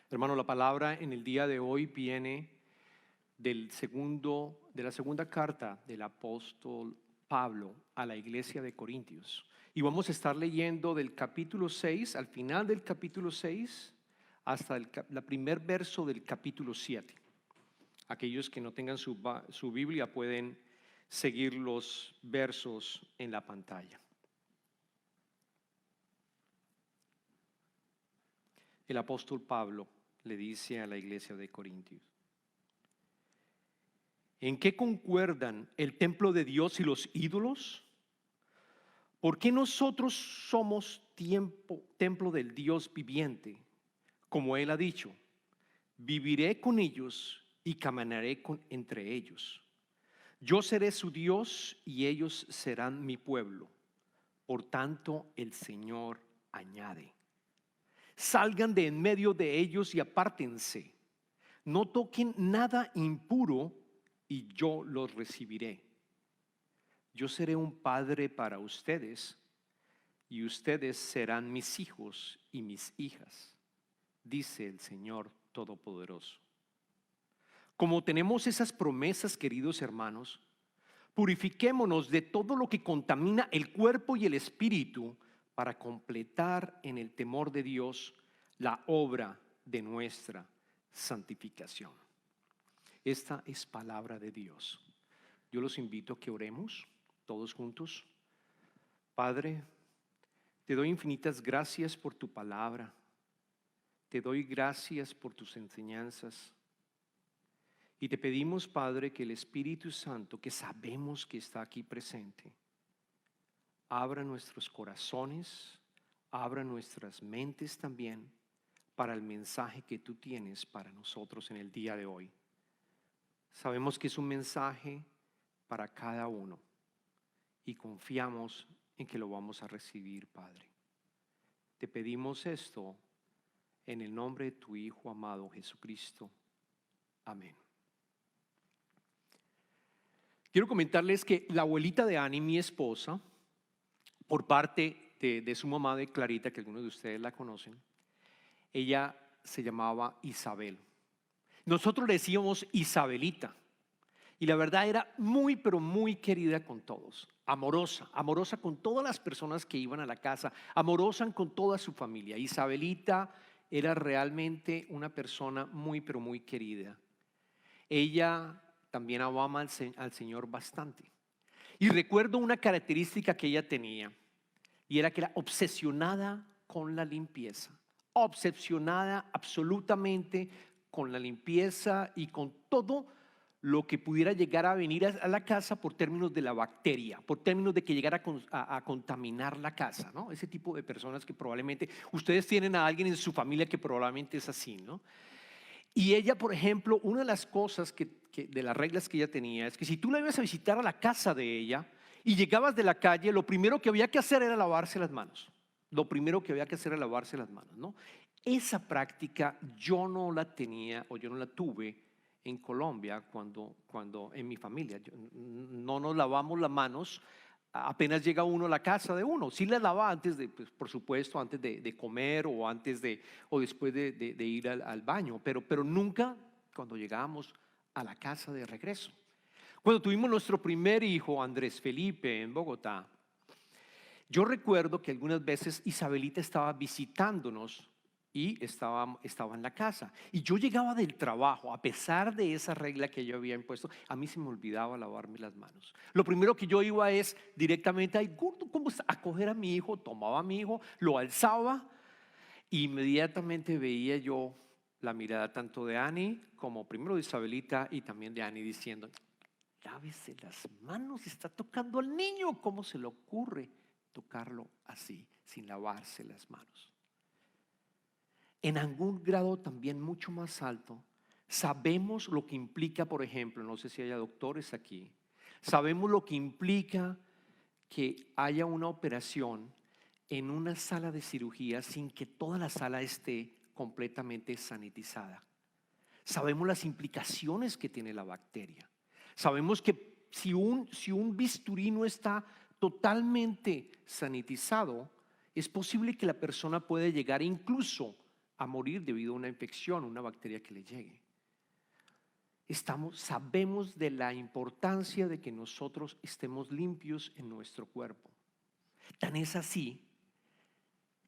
Hermano, la palabra en el día de hoy viene de la segunda carta del apóstol Pablo a la iglesia de Corintios. Y vamos a estar leyendo del capítulo 6, al final del capítulo 6, hasta el primer verso del capítulo 7. Aquellos que no tengan su Biblia pueden seguir los versos en la pantalla. El apóstol Pablo le dice a la iglesia de Corintios: ¿en qué concuerdan el templo de Dios y los ídolos? ¿Por qué nosotros somos templo del Dios viviente? Como Él ha dicho, viviré con ellos y caminaré entre ellos. Yo seré su Dios y ellos serán mi pueblo. Por tanto, el Señor añade: salgan de en medio de ellos y apártense. No toquen nada impuro y yo los recibiré. Yo seré un padre para ustedes y ustedes serán mis hijos y mis hijas, dice el Señor Todopoderoso. Como tenemos esas promesas, queridos hermanos, purifiquémonos de todo lo que contamina el cuerpo y el espíritu para completar en el temor de Dios la obra de nuestra santificación. Esta es palabra de Dios. Yo los invito a que oremos todos juntos. Padre, te doy infinitas gracias por tu palabra. Te doy gracias por tus enseñanzas. Y te pedimos, Padre, que el Espíritu Santo, que sabemos que está aquí presente, abra nuestros corazones, abra nuestras mentes también para el mensaje que tú tienes para nosotros en el día de hoy. Sabemos que es un mensaje para cada uno y confiamos en que lo vamos a recibir, Padre. Te pedimos esto en el nombre de tu Hijo amado Jesucristo. Amén. Quiero comentarles que la abuelita de Annie, mi esposa, por parte de su mamá, de Clarita, que algunos de ustedes la conocen, ella se llamaba Isabel. Nosotros le decíamos Isabelita. Y la verdad era muy, pero muy querida con todos. Amorosa con todas las personas que iban a la casa, amorosa con toda su familia. Isabelita era realmente una persona muy, pero muy querida. Ella también amaba al Señor bastante. Y recuerdo una característica que ella tenía, y era que era obsesionada con la limpieza. Obsesionada absolutamente con la limpieza y con todo lo que pudiera llegar a venir a la casa por términos de la bacteria, por términos de que llegara a contaminar la casa, ¿no? Ese tipo de personas que probablemente, ustedes tienen a alguien en su familia que probablemente es así, ¿no? Y ella, por ejemplo, una de las cosas de las reglas que ella tenía es que si tú la ibas a visitar a la casa de ella y llegabas de la calle, lo primero que había que hacer era lavarse las manos. Lo primero que había que hacer era lavarse las manos, ¿no? Esa práctica yo no la tenía o yo no la tuve en Colombia cuando en mi familia. No nos lavamos las manos apenas llega uno a la casa de uno. Sí la lava antes de, pues, por supuesto, antes de comer o antes o después de ir al baño, pero nunca cuando llegábamos a la casa de regreso. Cuando tuvimos nuestro primer hijo, Andrés Felipe, en Bogotá, yo recuerdo que algunas veces Isabelita estaba visitándonos y estaba en la casa. Y yo llegaba del trabajo, a pesar de esa regla que yo había impuesto, a mí se me olvidaba lavarme las manos. Lo primero que yo iba es directamente, ay, gordo, ¿cómo está? A coger a mi hijo, tomaba a mi hijo, lo alzaba, e inmediatamente veía yo la mirada tanto de Annie como primero de Isabelita y también de Annie diciendo: lávese las manos, está tocando al niño, ¿cómo se le ocurre tocarlo así, sin lavarse las manos? En algún grado también mucho más alto, sabemos lo que implica, por ejemplo, no sé si haya doctores aquí, sabemos lo que implica que haya una operación en una sala de cirugía sin que toda la sala esté completamente sanitizada. Sabemos las implicaciones que tiene la bacteria. Sabemos que si un bisturí no está totalmente sanitizado, es posible que la persona pueda llegar incluso a morir debido a una infección, una bacteria que le llegue. Sabemos de la importancia de que nosotros estemos limpios en nuestro cuerpo. Tan es así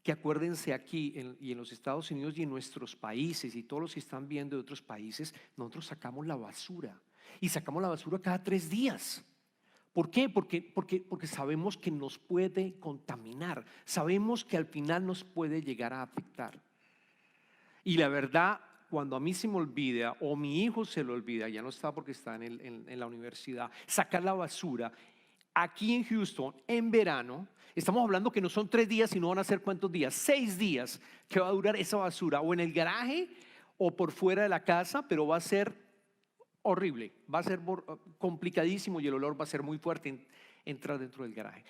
que acuérdense aquí y en los Estados Unidos y en nuestros países y todos los que están viendo de otros países, nosotros sacamos la basura y sacamos la basura cada 3 días. ¿Por qué? Porque sabemos que nos puede contaminar, sabemos que al final nos puede llegar a afectar. Y la verdad, cuando a mí se me olvida o mi hijo se lo olvida, ya no está porque está en la universidad, sacar la basura, aquí en Houston, en verano, estamos hablando que no son 3 días, sino van a ser ¿cuántos días? 6 días que va a durar esa basura, o en el garaje o por fuera de la casa, pero va a ser horrible, va a ser complicadísimo y el olor va a ser muy fuerte entrar dentro del garaje.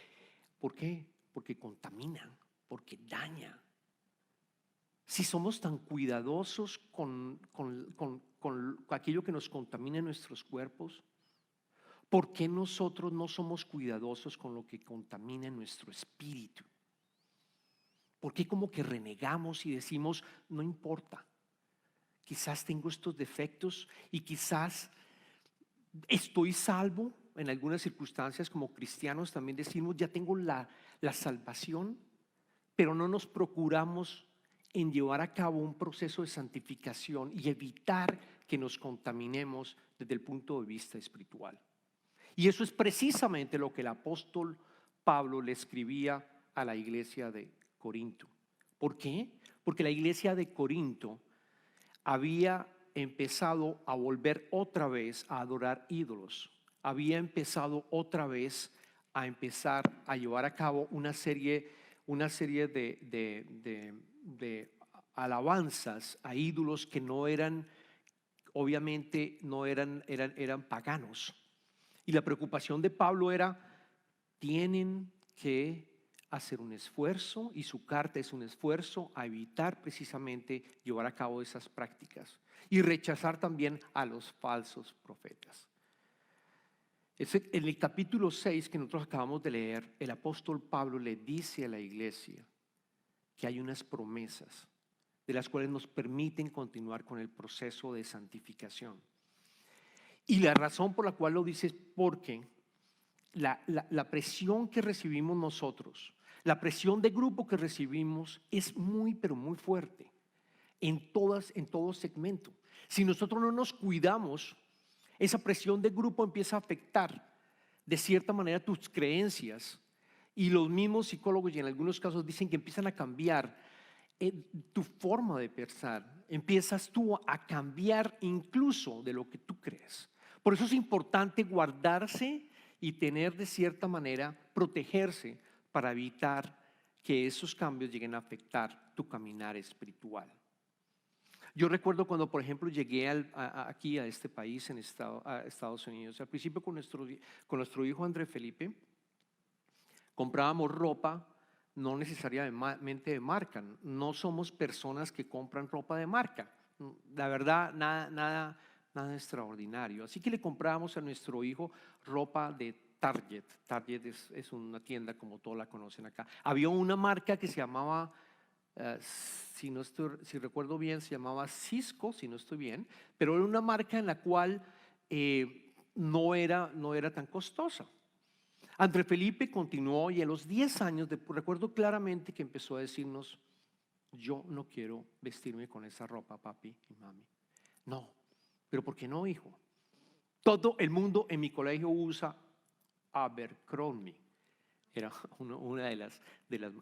¿Por qué? Porque contaminan, porque daña. Si somos tan cuidadosos con aquello que nos contamina en nuestros cuerpos, ¿por qué nosotros no somos cuidadosos con lo que contamina en nuestro espíritu? ¿Por qué como que renegamos y decimos, no importa? Quizás tengo estos defectos y quizás estoy salvo. En algunas circunstancias como cristianos también decimos, ya tengo la salvación, pero no nos procuramos en llevar a cabo un proceso de santificación y evitar que nos contaminemos desde el punto de vista espiritual. Y eso es precisamente lo que el apóstol Pablo le escribía a la iglesia de Corinto. ¿Por qué? Porque la iglesia de Corinto había empezado a volver otra vez a adorar ídolos. Había empezado otra vez a llevar a cabo una serie de alabanzas a ídolos que no eran, obviamente no eran paganos. Y la preocupación de Pablo era, tienen que hacer un esfuerzo, y su carta es un esfuerzo a evitar precisamente llevar a cabo esas prácticas y rechazar también a los falsos profetas. En el capítulo 6 que nosotros acabamos de leer, el apóstol Pablo le dice a la iglesia que hay unas promesas de las cuales nos permiten continuar con el proceso de santificación. Y la razón por la cual lo dice es porque la presión que recibimos nosotros, la presión de grupo que recibimos es muy, pero muy fuerte en todo segmento. Si nosotros no nos cuidamos, esa presión de grupo empieza a afectar de cierta manera tus creencias, y los mismos psicólogos y en algunos casos dicen que empiezan a cambiar tu forma de pensar, empiezas tú a cambiar incluso de lo que tú crees. Por eso es importante guardarse y tener de cierta manera, protegerse para evitar que esos cambios lleguen a afectar tu caminar espiritual. Yo recuerdo cuando, por ejemplo, llegué aquí a este país, a Estados Unidos, al principio con nuestro hijo André Felipe, comprábamos ropa no necesariamente de marca. No somos personas que compran ropa de marca. La verdad, nada extraordinario. Así que le comprábamos a nuestro hijo ropa de Target. Target es una tienda como todos la conocen acá. Había una marca que se llamaba, si recuerdo bien, se llamaba Cisco, si no estoy bien, pero era una marca en la cual no era tan costosa. André Felipe continuó y a los 10 años, recuerdo claramente que empezó a decirnos, yo no quiero vestirme con esa ropa, papi y mami. No, pero ¿por qué no, hijo? Todo el mundo en mi colegio usa Abercrombie. Era una de las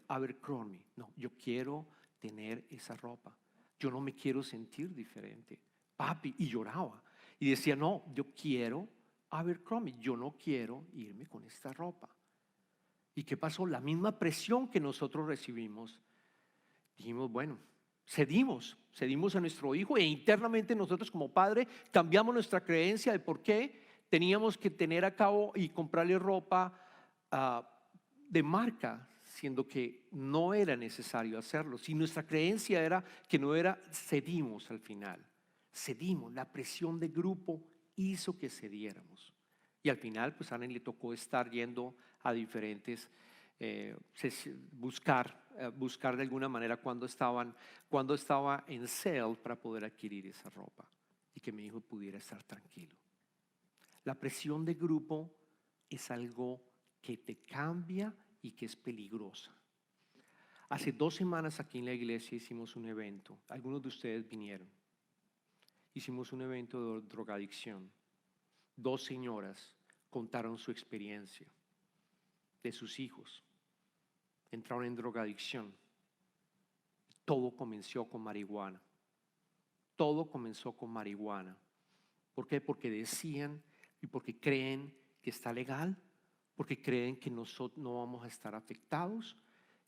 Abercrombie. No, yo quiero tener esa ropa. Yo no me quiero sentir diferente. Papi, y lloraba. Y decía, no, yo quiero Abercrombie, yo no quiero irme con esta ropa. ¿Y qué pasó? La misma presión que nosotros recibimos, dijimos, bueno, cedimos a nuestro hijo, e internamente nosotros como padre cambiamos nuestra creencia de por qué teníamos que tener a cabo y comprarle ropa de marca, siendo que no era necesario hacerlo. Si nuestra creencia era que no era, cedimos al final. Cedimos, la presión de grupo hizo que cediéramos. Y al final, pues a Ana le tocó estar yendo a diferentes buscar de alguna manera cuando estaba en sale para poder adquirir esa ropa y que mi hijo pudiera estar tranquilo. La presión de grupo es algo que te cambia y que es peligrosa. Hace 2 semanas aquí en la iglesia hicimos un evento. Algunos de ustedes vinieron. Hicimos un evento de drogadicción. 2 señoras contaron su experiencia de sus hijos. Entraron en drogadicción. Todo comenzó con marihuana. Todo comenzó con marihuana. ¿Por qué? Porque decían y porque creen que está legal, porque creen que nosotros no vamos a estar afectados,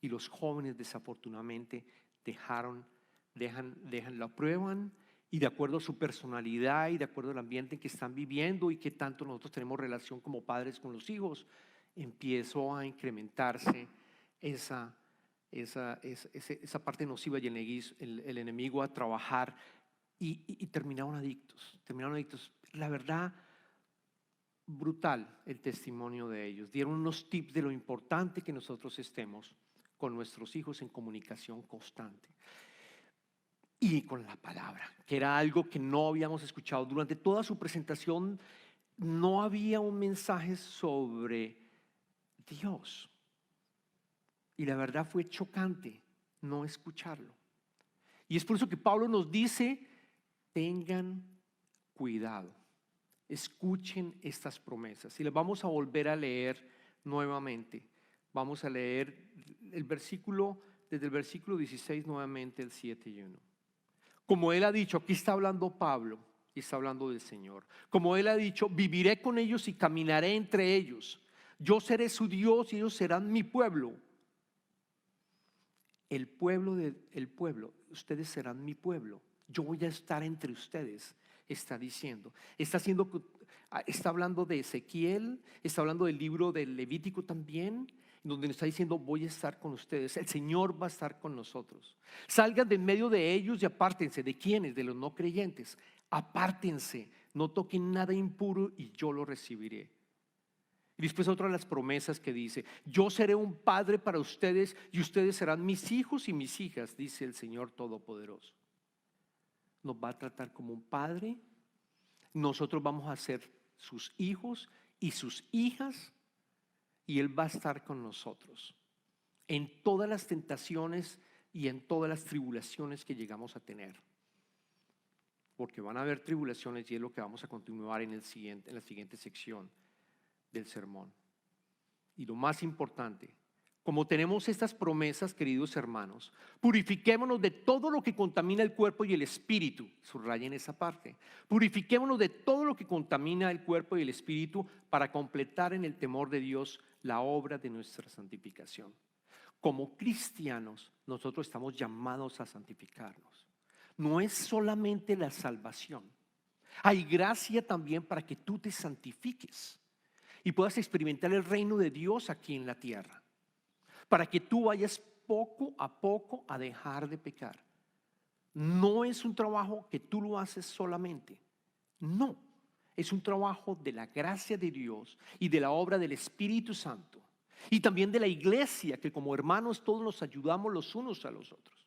y los jóvenes desafortunadamente lo aprueban, y de acuerdo a su personalidad y de acuerdo al ambiente en que están viviendo y que tanto nosotros tenemos relación como padres con los hijos, empezó a incrementarse esa parte nociva y el enemigo a trabajar y terminaron adictos. La verdad, brutal el testimonio de ellos. Dieron unos tips de lo importante que nosotros estemos con nuestros hijos en comunicación constante y con la palabra, que era algo que no habíamos escuchado. Durante toda su presentación no había un mensaje sobre Dios. Y la verdad fue chocante no escucharlo. Y es por eso que Pablo nos dice, tengan cuidado, escuchen estas promesas. Y las vamos a volver a leer nuevamente. Vamos a leer desde el versículo 16 nuevamente, el 7 y 1. Como él ha dicho, aquí está hablando Pablo y está hablando del Señor. Como él ha dicho, viviré con ellos y caminaré entre ellos. Yo seré su Dios y ellos serán mi pueblo. El pueblo, ustedes serán mi pueblo. Yo voy a estar entre ustedes, está diciendo. Está hablando de Ezequiel, está hablando del libro del Levítico también, donde nos está diciendo, voy a estar con ustedes. El Señor va a estar con nosotros. Salgan de en medio de ellos y apártense. ¿De quiénes? De los no creyentes. Apártense, no toquen nada impuro y yo lo recibiré. Y después otra de las promesas que dice, yo seré un padre para ustedes y ustedes serán mis hijos y mis hijas, dice el Señor Todopoderoso. Nos va a tratar como un padre, nosotros vamos a ser sus hijos y sus hijas, y Él va a estar con nosotros en todas las tentaciones y en todas las tribulaciones que llegamos a tener. Porque van a haber tribulaciones y es lo que vamos a continuar en la siguiente sección del sermón. Y lo más importante, como tenemos estas promesas, queridos hermanos, purifiquémonos de todo lo que contamina el cuerpo y el espíritu. Subrayen esa parte. Purifiquémonos de todo lo que contamina el cuerpo y el espíritu para completar en el temor de Dios la obra de nuestra santificación. Como cristianos, nosotros estamos llamados a santificarnos. No es solamente la salvación. Hay gracia también para que tú te santifiques y puedas experimentar el reino de Dios aquí en la tierra, para que tú vayas poco a dejar de pecar. No es un trabajo que tú lo haces solamente, no, es un trabajo de la gracia de Dios y de la obra del Espíritu Santo y también de la iglesia, que como hermanos todos nos ayudamos los unos a los otros.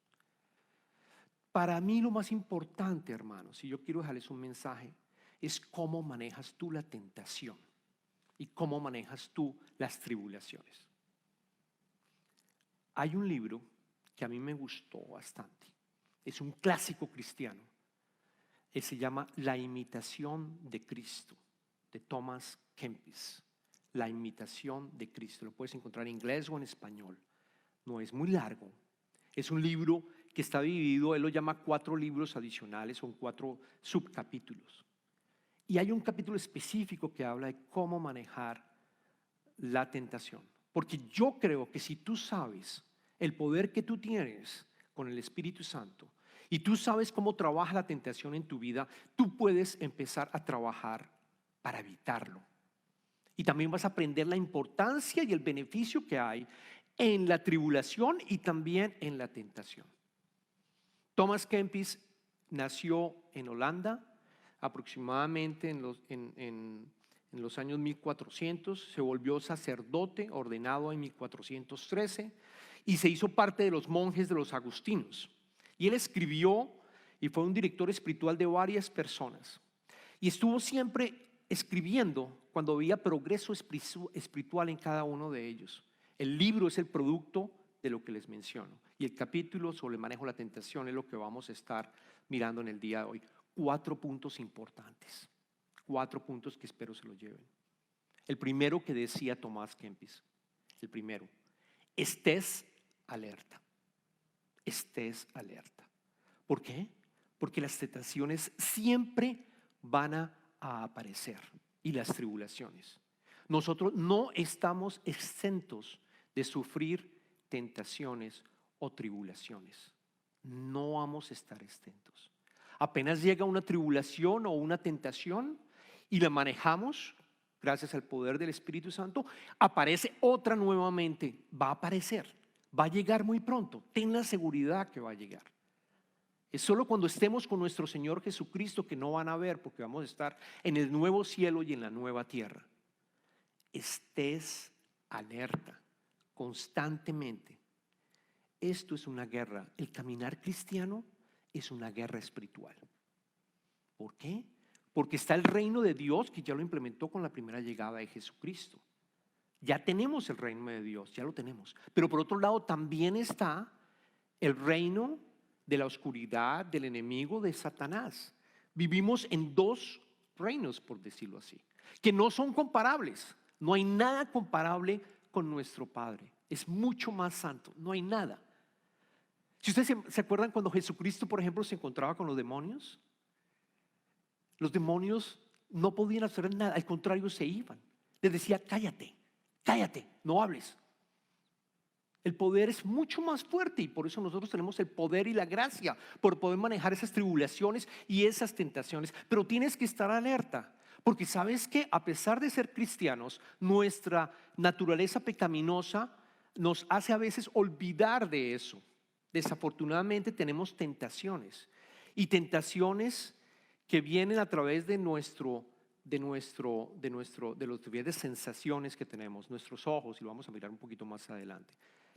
Para mí lo más importante, hermanos, y yo quiero dejarles un mensaje, es cómo manejas tú la tentación y cómo manejas tú las tribulaciones. Hay un libro que a mí me gustó bastante, es un clásico cristiano, se llama La imitación de Cristo, de Thomas Kempis. La imitación de Cristo, lo puedes encontrar en inglés o en español, no es muy largo, es un libro que está dividido, él lo llama 4 libros adicionales, son 4 subcapítulos. Y hay un capítulo específico que habla de cómo manejar la tentación. Porque yo creo que si tú sabes el poder que tú tienes con el Espíritu Santo y tú sabes cómo trabaja la tentación en tu vida, tú puedes empezar a trabajar para evitarlo. Y también vas a aprender la importancia y el beneficio que hay en la tribulación y también en la tentación. Thomas Kempis nació en Holanda, aproximadamente en en los años 1400, se volvió sacerdote ordenado en 1413 y se hizo parte de los monjes de los agustinos. Y él escribió y fue un director espiritual de varias personas. Y estuvo siempre escribiendo cuando veía progreso espiritual en cada uno de ellos. El libro es el producto de lo que les menciono. Y el capítulo sobre el manejo de la tentación es lo que vamos a estar mirando en el día de hoy. 4 puntos importantes. 4 puntos que espero se los lleven. El primero que decía Tomás Kempis. El primero. Estés alerta. Estés alerta. ¿Por qué? Porque las tentaciones siempre van a aparecer y las tribulaciones. Nosotros no estamos exentos de sufrir tentaciones o tribulaciones. No vamos a estar exentos. Apenas llega una tribulación o una tentación y la manejamos, gracias al poder del Espíritu Santo, aparece otra nuevamente. Va a aparecer, va a llegar muy pronto. Ten la seguridad que va a llegar. Es solo cuando estemos con nuestro Señor Jesucristo que no van a ver, porque vamos a estar en el nuevo cielo y en la nueva tierra. Estés alerta constantemente. Esto es una guerra. El caminar cristiano es una guerra espiritual. ¿Por qué? Porque está el reino de Dios que ya lo implementó con la primera llegada de Jesucristo. Ya tenemos el reino de Dios, ya lo tenemos. Pero por otro lado también está el reino de la oscuridad, del enemigo, de Satanás. Vivimos en 2 reinos, por decirlo así, que no son comparables. No hay nada comparable con nuestro Padre. Es mucho más santo, no hay nada. Si ustedes se acuerdan cuando Jesucristo, por ejemplo, se encontraba con los demonios no podían hacer nada, al contrario se iban. Les decía, cállate, cállate, no hables. El poder es mucho más fuerte y por eso nosotros tenemos el poder y la gracia por poder manejar esas tribulaciones y esas tentaciones. Pero tienes que estar alerta, porque sabes que a pesar de ser cristianos, nuestra naturaleza pecaminosa nos hace a veces olvidar de eso. Desafortunadamente tenemos tentaciones y tentaciones que vienen a través de los niveles de sensaciones que tenemos, nuestros ojos, y lo vamos a mirar un poquito más adelante.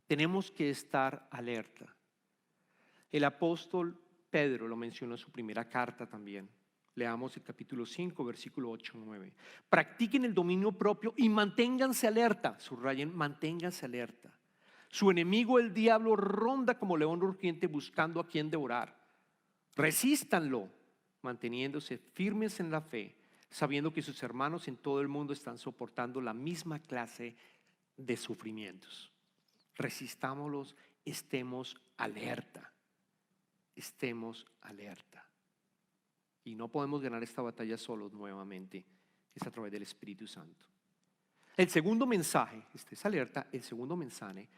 Tenemos que estar alerta. El apóstol Pedro lo mencionó en su primera carta también. Leamos el capítulo 5, versículo 8-9. Practiquen el dominio propio y manténganse alerta. Subrayen, manténganse alerta. Su enemigo, el diablo, ronda como león rugiente buscando a quien devorar. Resístanlo, manteniéndose firmes en la fe, sabiendo que sus hermanos en todo el mundo están soportando la misma clase de sufrimientos. Resistámoslos, estemos alerta. Estemos alerta. Y no podemos ganar esta batalla solos nuevamente, es a través del Espíritu Santo. El segundo mensaje, estés alerta, el segundo mensaje,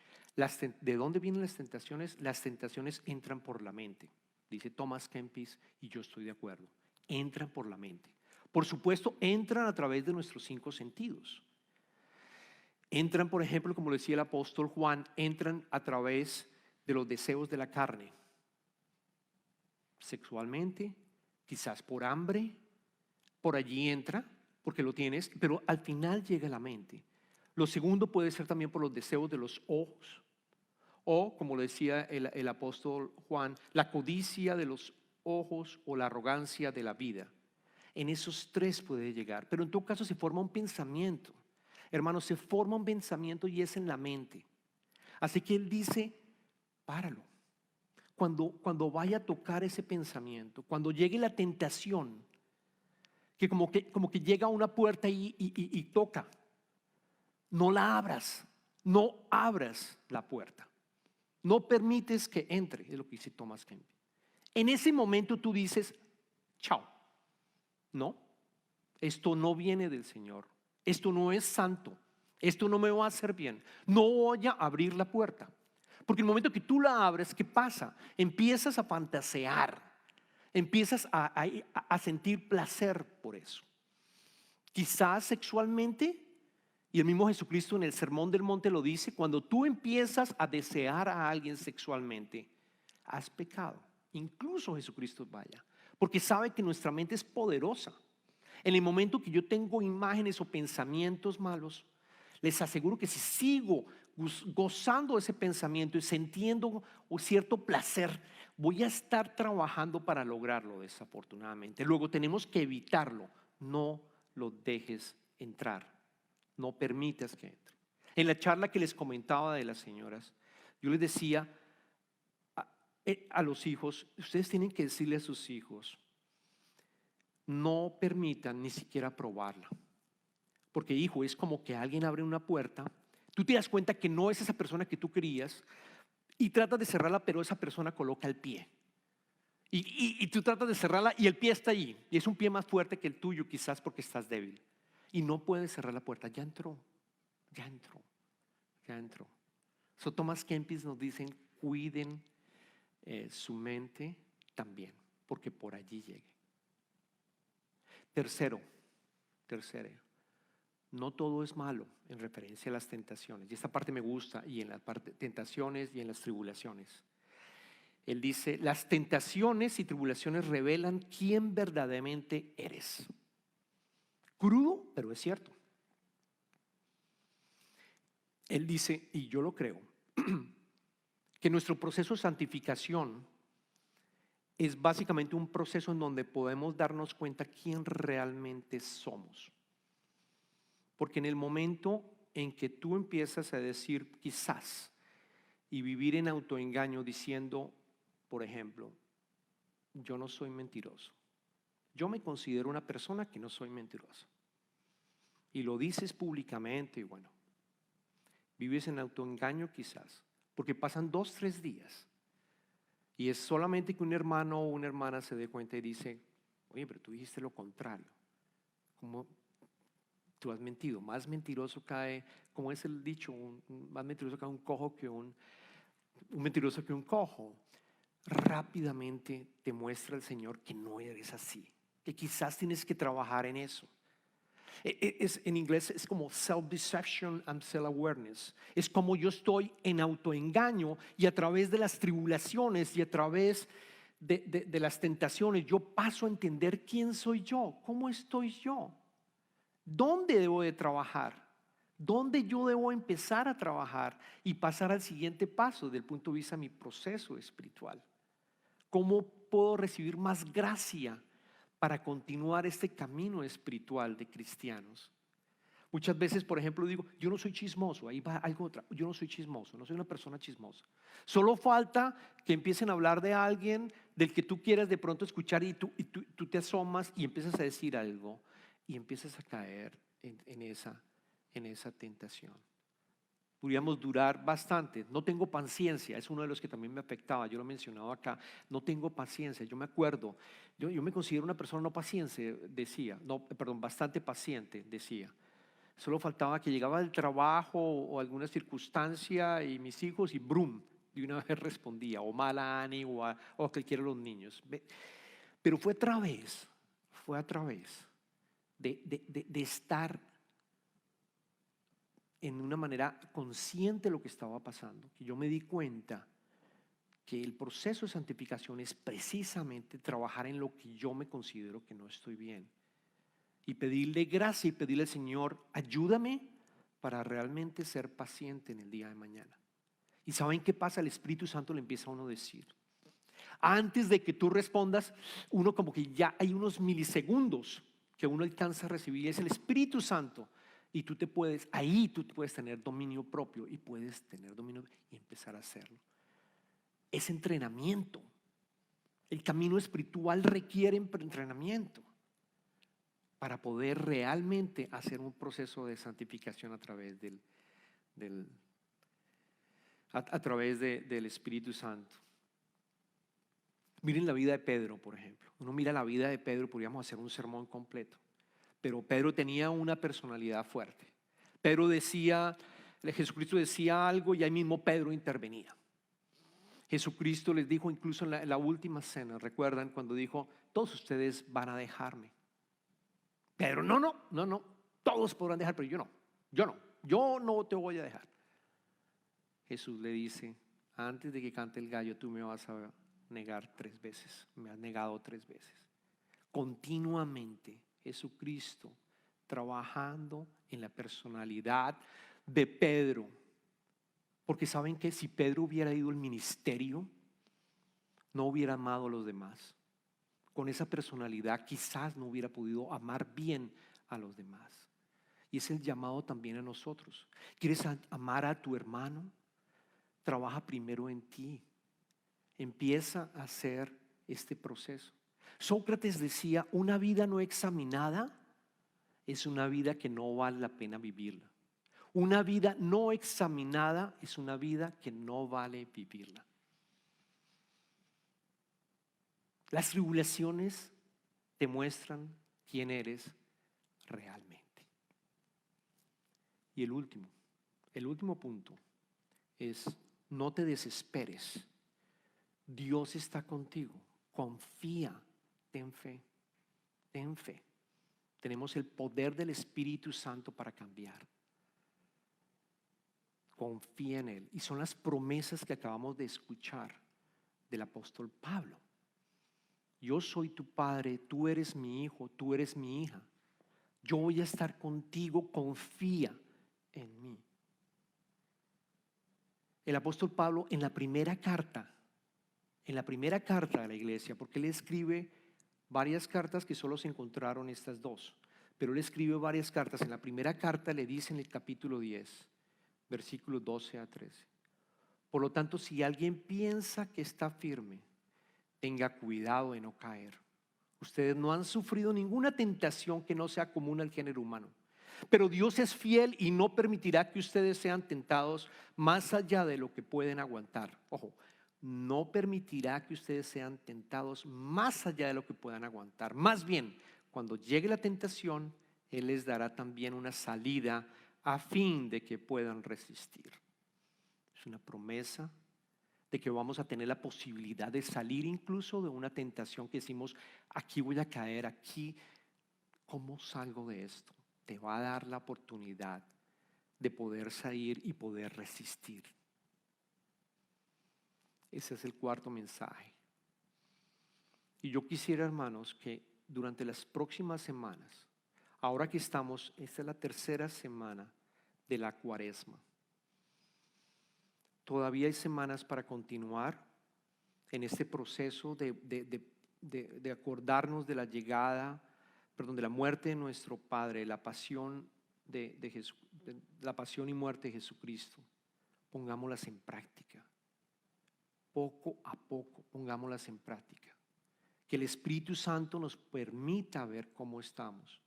¿de dónde vienen las tentaciones? Las tentaciones entran por la mente, dice Thomas Kempis, y yo estoy de acuerdo. Entran por la mente. Por supuesto, entran a través de nuestros 5 sentidos. Entran, por ejemplo, como decía el apóstol Juan, entran a través de los deseos de la carne. Sexualmente, quizás por hambre, por allí entra, porque lo tienes, pero al final llega a la mente. Lo segundo puede ser también por los deseos de los ojos. O, como lo decía el apóstol Juan, la codicia de los ojos o la arrogancia de la vida. En esos 3 puede llegar, pero en todo caso se forma un pensamiento. Hermanos, se forma un pensamiento y es en la mente. Así que él dice, páralo. Cuando vaya a tocar ese pensamiento, cuando llegue la tentación, que como que llega a una puerta y toca, no la abras, no abras la puerta. No permites que entre, es lo que dice Thomas Kempis. En ese momento tú dices, chao. No, esto no viene del Señor. Esto no es santo. Esto no me va a hacer bien. No voy a abrir la puerta. Porque el momento que tú la abres, ¿qué pasa? Empiezas a fantasear. Empiezas a sentir placer por eso. Quizás sexualmente, y el mismo Jesucristo en el Sermón del Monte lo dice, cuando tú empiezas a desear a alguien sexualmente, has pecado. Incluso Jesucristo vaya, porque sabe que nuestra mente es poderosa. En el momento que yo tengo imágenes o pensamientos malos, les aseguro que si sigo gozando de ese pensamiento y sintiendo un cierto placer, voy a estar trabajando para lograrlo, desafortunadamente. Luego tenemos que evitarlo. No lo dejes entrar. No permitas que entre. En la charla que les comentaba de las señoras, yo les decía a los hijos, ustedes tienen que decirle a sus hijos, no permitan ni siquiera probarla. Porque, hijo, es como que alguien abre una puerta, tú te das cuenta que no es esa persona que tú querías y tratas de cerrarla, pero esa persona coloca el pie. Y tú tratas de cerrarla y el pie está allí. Y es un pie más fuerte que el tuyo, quizás porque estás débil. Y no puedes cerrar la puerta. Ya entró, ya entró, ya entró. So, Thomas Kempis nos dicen, cuiden su mente también, porque por allí llegue. Tercero, no todo es malo en referencia a las tentaciones. Y esta parte me gusta, y en las tentaciones y en las tribulaciones. Él dice, las tentaciones y tribulaciones revelan quién verdaderamente eres. Crudo, pero es cierto. Él dice, y yo lo creo, que nuestro proceso de santificación es básicamente un proceso en donde podemos darnos cuenta quién realmente somos. Porque en el momento en que tú empiezas a decir quizás y vivir en autoengaño diciendo, por ejemplo, yo no soy mentiroso. Yo me considero una persona que no soy mentiroso. Y lo dices públicamente y bueno, vives en autoengaño quizás, porque pasan 2, 3 días y es solamente que un hermano o una hermana se dé cuenta y dice, oye, pero tú dijiste lo contrario. ¿Cómo tú has mentido? Más mentiroso cae, como es el dicho, más mentiroso cae un cojo que un mentiroso que un cojo. Rápidamente te muestra el Señor que no eres así, que quizás tienes que trabajar en eso. En inglés es como self-deception and self-awareness. Es como yo estoy en autoengaño y a través de las tribulaciones y a través de las tentaciones yo paso a entender quién soy yo, cómo estoy yo, dónde debo de trabajar, dónde yo debo empezar a trabajar y pasar al siguiente paso desde el punto de vista de mi proceso espiritual. ¿Cómo puedo recibir más gracia para continuar este camino espiritual de cristianos? Muchas veces, por ejemplo, digo, yo no soy chismoso, ahí va algo otra, yo no soy chismoso, no soy una persona chismosa. Solo falta que empiecen a hablar de alguien del que tú quieras de pronto escuchar y tú te asomas y empiezas a decir algo y empiezas a caer en esa tentación. Podríamos durar bastante. No tengo paciencia, es uno de los que también me afectaba. Yo lo he mencionado acá. No tengo paciencia. Yo me acuerdo, yo me considero una persona no paciente, decía. No, perdón, bastante paciente, decía. Solo faltaba que llegaba del trabajo o alguna circunstancia y mis hijos y brum, de una vez respondía, o mala Ani o a cualquiera de los niños. Pero fue a través de estar en una manera consciente de lo que estaba pasando, que yo me di cuenta que el proceso de santificación es precisamente trabajar en lo que yo me considero que no estoy bien y pedirle gracia y pedirle al Señor, ayúdame para realmente ser paciente en el día de mañana. ¿Y saben qué pasa? El Espíritu Santo le empieza a uno a decir. Antes de que tú respondas, uno como que ya hay unos milisegundos que uno alcanza a recibir, es el Espíritu Santo. Y ahí tú puedes tener dominio propio y puedes tener dominio y empezar a hacerlo. Es entrenamiento. El camino espiritual requiere entrenamiento para poder realmente hacer un proceso de santificación a través del Espíritu Santo. Miren la vida de Pedro, por ejemplo. Uno mira la vida de Pedro, podríamos hacer un sermón completo. Pero Pedro tenía una personalidad fuerte. Jesucristo decía algo y ahí mismo Pedro intervenía. Jesucristo les dijo incluso en la última cena, ¿recuerdan cuando dijo, todos ustedes van a dejarme? Pedro, no, todos podrán dejar, pero yo no te voy a dejar. Jesús le dice, antes de que cante el gallo tú me vas a negar 3 veces, me has negado 3 veces. Continuamente Jesucristo trabajando en la personalidad de Pedro. Porque saben que si Pedro hubiera ido al ministerio, no hubiera amado a los demás. Con esa personalidad quizás no hubiera podido amar bien a los demás. Y es el llamado también a nosotros. ¿Quieres amar a tu hermano? Trabaja primero en ti. Empieza a hacer este proceso. Sócrates decía, una vida no examinada es una vida que no vale la pena vivirla. Una vida no examinada es una vida que no vale vivirla. Las tribulaciones te muestran quién eres realmente. Y el último punto es: no te desesperes. Dios está contigo. Confía, ten fe, ten fe. Tenemos el poder del Espíritu Santo para cambiar. Confía en Él. Y son las promesas que acabamos de escuchar del apóstol Pablo. Yo soy tu padre, tú eres mi hijo, tú eres mi hija. Yo voy a estar contigo, confía en mí. El apóstol Pablo en la primera carta de la iglesia, porque él escribe varias cartas que solo se encontraron estas dos, pero él escribe varias cartas. En la primera carta le dice en el capítulo 10, versículos 12 a 13: por lo tanto, si alguien piensa que está firme, tenga cuidado de no caer. Ustedes no han sufrido ninguna tentación que no sea común al género humano. Pero Dios es fiel y no permitirá que ustedes sean tentados más allá de lo que pueden aguantar. Ojo, no permitirá que ustedes sean tentados más allá de lo que puedan aguantar. Más bien, cuando llegue la tentación, Él les dará también una salida a fin de que puedan resistir. Es una promesa de que vamos a tener la posibilidad de salir incluso de una tentación que decimos, aquí voy a caer, aquí, ¿cómo salgo de esto? Te va a dar la oportunidad de poder salir y poder resistir. Ese es el cuarto mensaje. Y yo quisiera, hermanos, que durante las próximas semanas, ahora que estamos, esta es la tercera semana de la Cuaresma, todavía hay semanas para continuar en este proceso de acordarnos de la de la muerte de nuestro Padre, la pasión la pasión y muerte de Jesucristo. Pongámoslas en práctica. Poco a poco, pongámoslas en práctica. Que el Espíritu Santo nos permita ver cómo estamos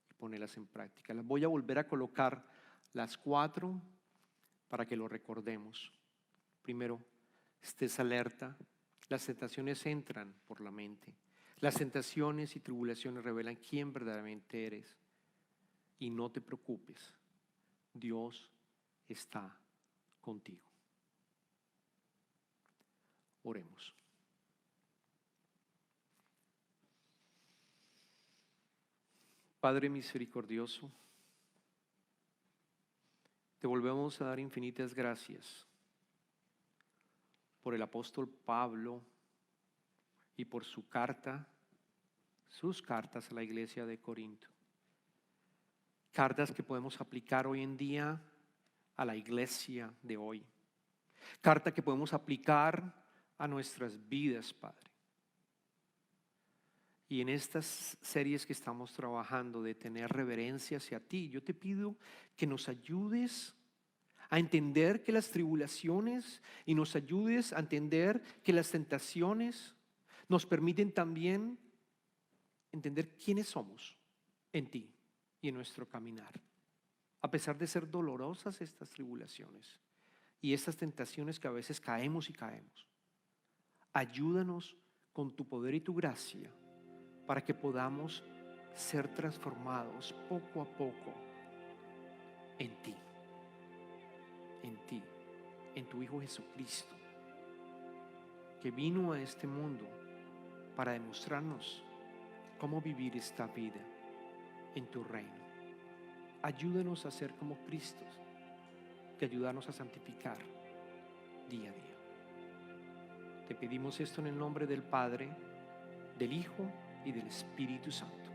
y ponerlas en práctica. Las voy a volver a colocar las 4 para que lo recordemos. Primero, estés alerta. Las tentaciones entran por la mente. Las tentaciones y tribulaciones revelan quién verdaderamente eres. Y no te preocupes, Dios está contigo. Oremos. Padre misericordioso, te volvemos a dar infinitas gracias por el apóstol Pablo y por sus cartas a la iglesia de Corinto. Cartas que podemos aplicar hoy en día a la iglesia de hoy. Carta que podemos aplicar a nuestras vidas, Padre. Y en estas series que estamos trabajando de tener reverencia hacia ti, yo te pido que nos ayudes a entender que las tribulaciones y nos ayudes a entender que las tentaciones nos permiten también entender quiénes somos en ti y en nuestro caminar. A pesar de ser dolorosas estas tribulaciones y estas tentaciones que a veces caemos y caemos, ayúdanos con tu poder y tu gracia para que podamos ser transformados poco a poco en ti, en tu Hijo Jesucristo, que vino a este mundo para demostrarnos cómo vivir esta vida en tu reino. Ayúdanos a ser como Cristo, que ayudarnos a santificar día a día. Te pedimos esto en el nombre del Padre, del Hijo y del Espíritu Santo.